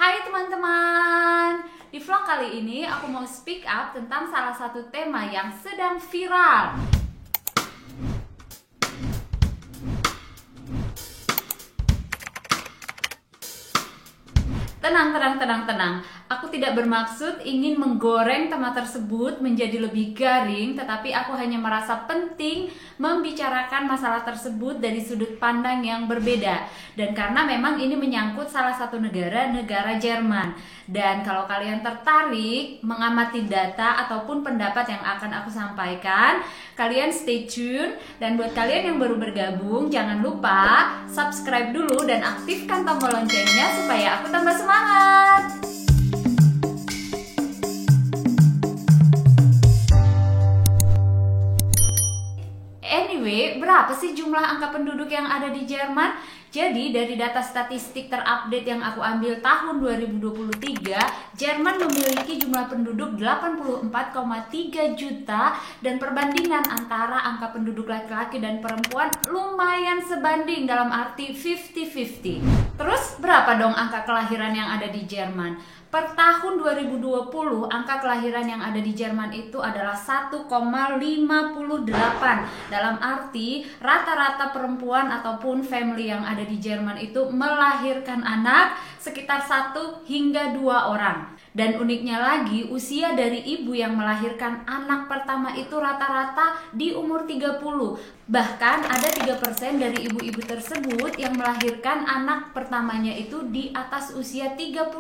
Hai teman-teman, di vlog kali ini aku mau speak up tentang salah satu tema yang sedang viral. Tenang. Aku tidak bermaksud ingin menggoreng tema tersebut menjadi lebih garing, tetapi aku hanya merasa penting membicarakan masalah tersebut dari sudut pandang yang berbeda. Dan karena memang ini menyangkut salah satu negara Jerman. Dan kalau kalian tertarik mengamati data ataupun pendapat yang akan aku sampaikan, kalian stay tune. Dan buat kalian yang baru bergabung, jangan lupa subscribe dulu dan aktifkan tombol loncengnya supaya aku tambah semangat. Anyway, berapa sih jumlah angka penduduk yang ada di Jerman? Jadi dari data statistik terupdate yang aku ambil tahun 2023, Jerman memiliki jumlah penduduk 84,3 juta dan perbandingan antara angka penduduk laki-laki dan perempuan lumayan sebanding, dalam arti 50-50. Terus berapa dong angka kelahiran yang ada di Jerman? Per tahun 2020, angka kelahiran yang ada di Jerman itu adalah 1,58. Dalam arti, rata-rata perempuan ataupun family yang ada di Jerman itu melahirkan anak sekitar 1 hingga 2 orang. Dan uniknya lagi, usia dari ibu yang melahirkan anak pertama itu rata-rata di umur 30. Bahkan ada 3% dari ibu-ibu tersebut yang melahirkan anak pertamanya itu di atas usia 39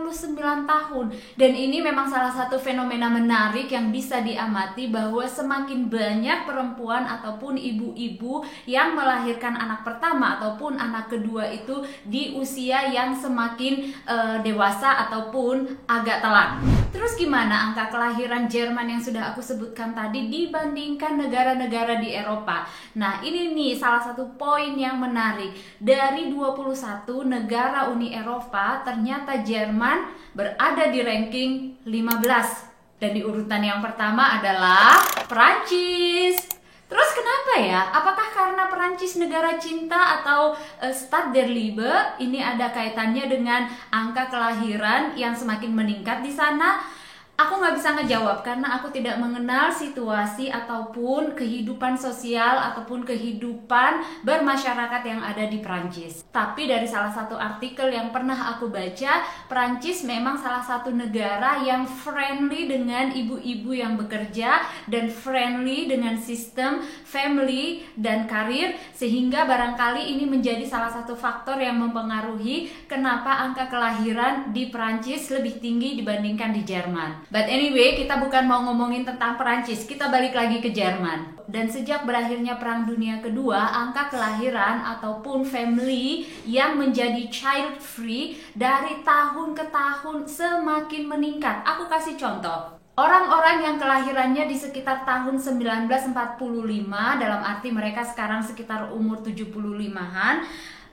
tahun. Dan ini memang salah satu fenomena menarik yang bisa diamati, bahwa semakin banyak perempuan ataupun ibu-ibu yang melahirkan anak pertama ataupun anak kedua itu di usia yang semakin dewasa ataupun agak telat. Terus gimana angka kelahiran Jerman yang sudah aku sebutkan tadi dibandingkan negara-negara di Eropa? Nah, ini nih salah satu poin yang menarik. Dari 21 negara Uni Eropa, ternyata Jerman berada di ranking 15. Dan di urutan yang pertama adalah Perancis. Terus kenapa ya? Apakah karena Perancis negara cinta atau Stad der Liebe? Ini ada kaitannya dengan angka kelahiran yang semakin meningkat di sana? Aku nggak bisa ngejawab karena aku tidak mengenal situasi ataupun kehidupan sosial ataupun kehidupan bermasyarakat yang ada di Perancis. Tapi dari salah satu artikel yang pernah aku baca, Perancis memang salah satu negara yang friendly dengan ibu-ibu yang bekerja dan friendly dengan sistem family dan karir, sehingga barangkali ini menjadi salah satu faktor yang mempengaruhi kenapa angka kelahiran di Perancis lebih tinggi dibandingkan di Jerman. But anyway, kita bukan mau ngomongin tentang Perancis, kita balik lagi ke Jerman. Dan sejak berakhirnya Perang Dunia Kedua, angka kelahiran ataupun family yang menjadi child free dari tahun ke tahun semakin meningkat. Aku kasih contoh. Orang-orang yang kelahirannya di sekitar tahun 1945, dalam arti mereka sekarang sekitar umur 75-an,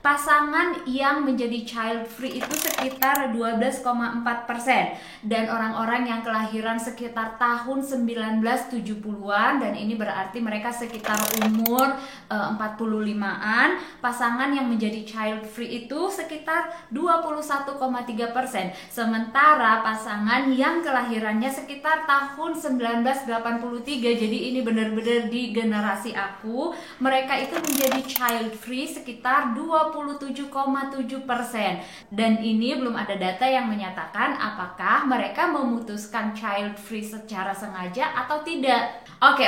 pasangan yang menjadi child free itu sekitar 12,4%. Dan orang-orang yang kelahiran sekitar tahun 1970-an, dan ini berarti mereka sekitar umur 45-an, pasangan yang menjadi child free itu sekitar 21,3%. Sementara pasangan yang kelahirannya sekitar tahun 1983, jadi ini benar-benar di generasi aku, mereka itu menjadi child free sekitar 27,7%. Dan ini belum ada data yang menyatakan apakah mereka memutuskan child free secara sengaja atau tidak. Oke,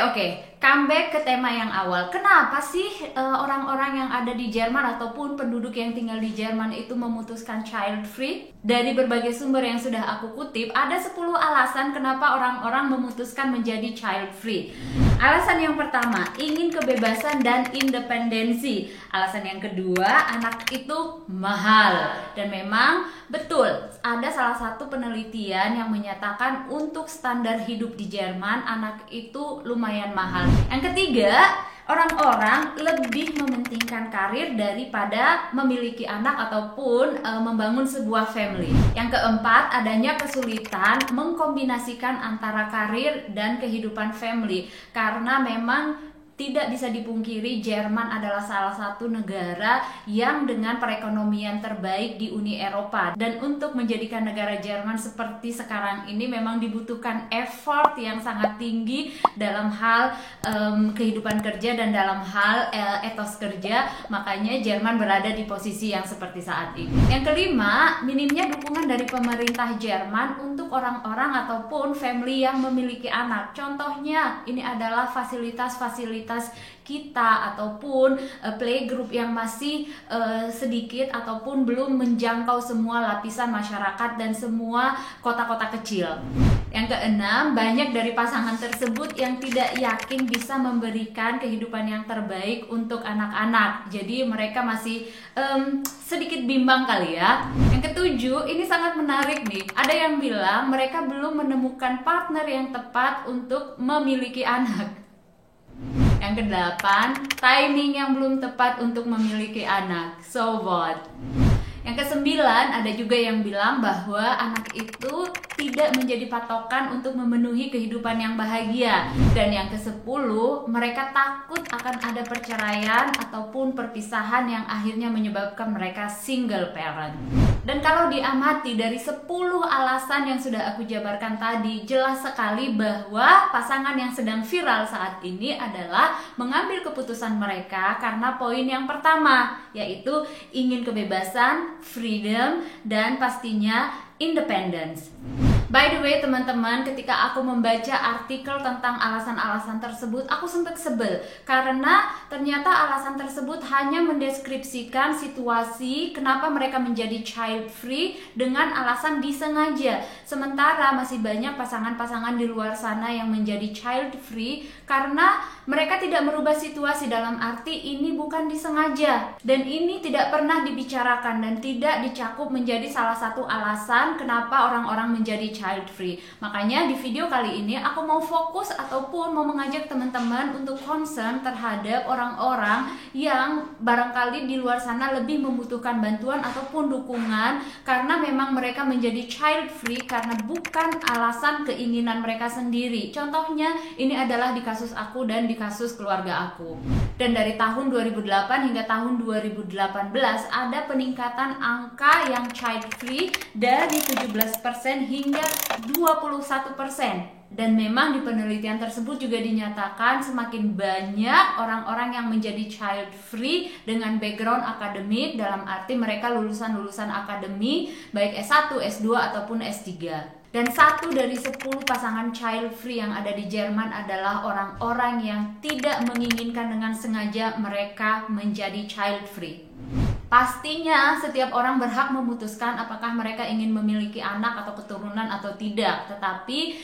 comeback ke tema yang awal. Kenapa sih orang-orang yang ada di Jerman ataupun penduduk yang tinggal di Jerman itu memutuskan child free? Dari berbagai sumber yang sudah aku kutip, ada 10 alasan kenapa orang-orang memutuskan menjadi child free. Alasan yang pertama, ingin kebebasan dan independensi. Alasan yang kedua, anak itu mahal. Dan memang betul, ada salah satu penelitian yang menyatakan untuk standar hidup di Jerman, anak itu lumayan mahal. Yang ketiga, orang-orang lebih mementingkan karir daripada memiliki anak ataupun membangun sebuah family. Yang keempat, adanya kesulitan mengkombinasikan antara karir dan kehidupan family, karena memang tidak bisa dipungkiri Jerman adalah salah satu negara yang dengan perekonomian terbaik di Uni Eropa. Dan untuk menjadikan negara Jerman seperti sekarang ini memang dibutuhkan effort yang sangat tinggi dalam hal kehidupan kerja dan dalam hal etos kerja. Makanya Jerman berada di posisi yang seperti saat ini. Yang kelima, minimnya dukungan dari pemerintah Jerman untuk orang-orang ataupun family yang memiliki anak. Contohnya, ini adalah fasilitas-fasilitas kita ataupun playgroup yang masih sedikit ataupun belum menjangkau semua lapisan masyarakat dan semua kota-kota kecil. Yang keenam, banyak dari pasangan tersebut yang tidak yakin bisa memberikan kehidupan yang terbaik untuk anak-anak. Jadi mereka masih sedikit bimbang kali ya. Yang ketujuh, ini sangat menarik nih. Ada yang bilang mereka belum menemukan partner yang tepat untuk memiliki anak. Yang kedelapan, timing yang belum tepat untuk memiliki anak. So what? Yang kesembilan, ada juga yang bilang bahwa anak itu tidak menjadi patokan untuk memenuhi kehidupan yang bahagia. Dan yang kesepuluh, mereka takut akan ada perceraian ataupun perpisahan yang akhirnya menyebabkan mereka single parent. Dan kalau diamati dari 10 alasan yang sudah aku jabarkan tadi, jelas sekali bahwa pasangan yang sedang viral saat ini adalah mengambil keputusan mereka karena poin yang pertama, yaitu ingin kebebasan, freedom, dan pastinya independence. By the way teman-teman, ketika aku membaca artikel tentang alasan-alasan tersebut, aku sempat sebel karena ternyata alasan tersebut hanya mendeskripsikan situasi kenapa mereka menjadi child free dengan alasan disengaja. Sementara masih banyak pasangan-pasangan di luar sana yang menjadi child free karena mereka tidak merubah situasi, dalam arti ini bukan disengaja dan ini tidak pernah dibicarakan dan tidak dicakup menjadi salah satu alasan kenapa orang-orang menjadi child free. Makanya di video kali ini aku mau fokus ataupun mau mengajak teman-teman untuk concern terhadap orang-orang yang barangkali di luar sana lebih membutuhkan bantuan ataupun dukungan karena memang mereka menjadi child free karena bukan alasan keinginan mereka sendiri. Contohnya ini adalah di kasus aku dan di kasus keluarga aku. Dan dari tahun 2008 hingga tahun 2018 ada peningkatan angka yang child free dari 17% hingga 21%. Dan memang di penelitian tersebut juga dinyatakan semakin banyak orang-orang yang menjadi child free dengan background akademik, dalam arti mereka lulusan-lulusan akademi baik S1, S2 ataupun S3. Dan 1 dari 10 pasangan child free yang ada di Jerman adalah orang-orang yang tidak menginginkan dengan sengaja mereka menjadi child free. Pastinya setiap orang berhak memutuskan apakah mereka ingin memiliki anak atau keturunan atau tidak. Tetapi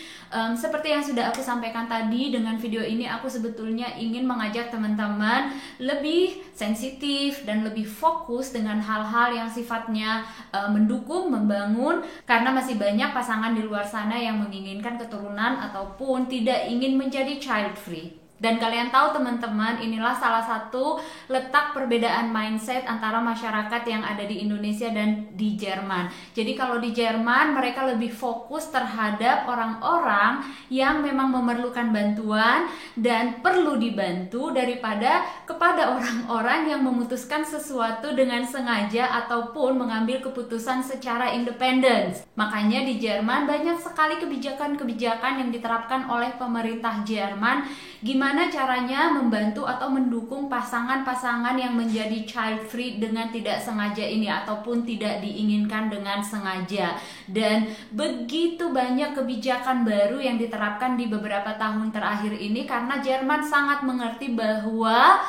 seperti yang sudah aku sampaikan tadi, dengan video ini aku sebetulnya ingin mengajak teman-teman lebih sensitif dan lebih fokus dengan hal-hal yang sifatnya mendukung, membangun, karena masih banyak pasangan di luar sana yang menginginkan keturunan ataupun tidak ingin menjadi child free. Dan kalian tahu teman-teman, inilah salah satu letak perbedaan mindset antara masyarakat yang ada di Indonesia dan di Jerman. Jadi kalau di Jerman mereka lebih fokus terhadap orang-orang yang memang memerlukan bantuan dan perlu dibantu daripada kepada orang-orang yang memutuskan sesuatu dengan sengaja ataupun mengambil keputusan secara independen. Makanya di Jerman banyak sekali kebijakan-kebijakan yang diterapkan oleh pemerintah Jerman gimana caranya membantu atau mendukung pasangan-pasangan yang menjadi child free dengan tidak sengaja ini ataupun tidak diinginkan dengan sengaja. Dan begitu banyak kebijakan baru yang diterapkan di beberapa tahun terakhir ini karena Jerman sangat mengerti bahwa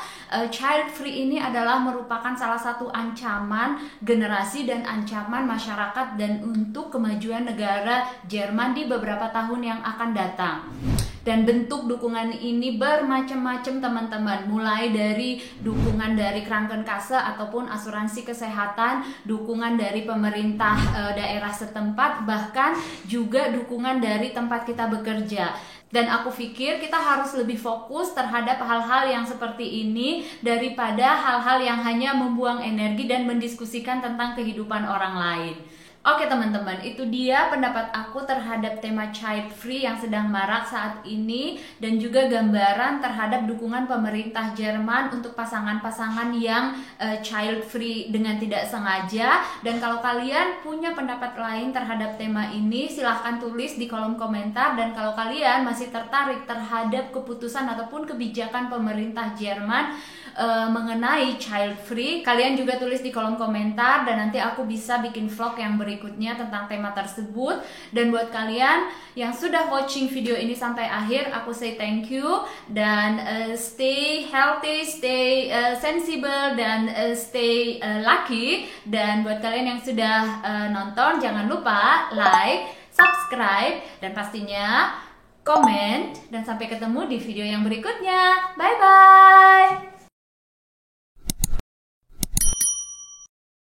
child free ini adalah merupakan salah satu ancaman generasi dan ancaman masyarakat dan untuk kemajuan negara Jerman di beberapa tahun yang akan datang. Dan bentuk dukungan ini bermacam-macam teman-teman, mulai dari dukungan dari Krankenkasse ataupun asuransi kesehatan, dukungan dari pemerintah daerah setempat, bahkan juga dukungan dari tempat kita bekerja. Dan aku pikir kita harus lebih fokus terhadap hal-hal yang seperti ini daripada hal-hal yang hanya membuang energi dan mendiskusikan tentang kehidupan orang lain. Oke teman-teman, itu dia pendapat aku terhadap tema child free yang sedang marak saat ini, dan juga gambaran terhadap dukungan pemerintah Jerman untuk pasangan-pasangan yang child free dengan tidak sengaja. Dan kalau kalian punya pendapat lain terhadap tema ini, silahkan tulis di kolom komentar. Dan kalau kalian masih tertarik terhadap keputusan ataupun kebijakan pemerintah Jerman mengenai child free, kalian juga tulis di kolom komentar, dan nanti aku bisa bikin vlog yang berikutnya tentang tema tersebut. Dan buat kalian yang sudah watching video ini sampai akhir, aku say thank you, dan stay healthy, stay sensible, dan stay lucky. Dan buat kalian yang sudah nonton, jangan lupa like, subscribe, dan pastinya komen. Dan sampai ketemu di video yang berikutnya. Bye bye.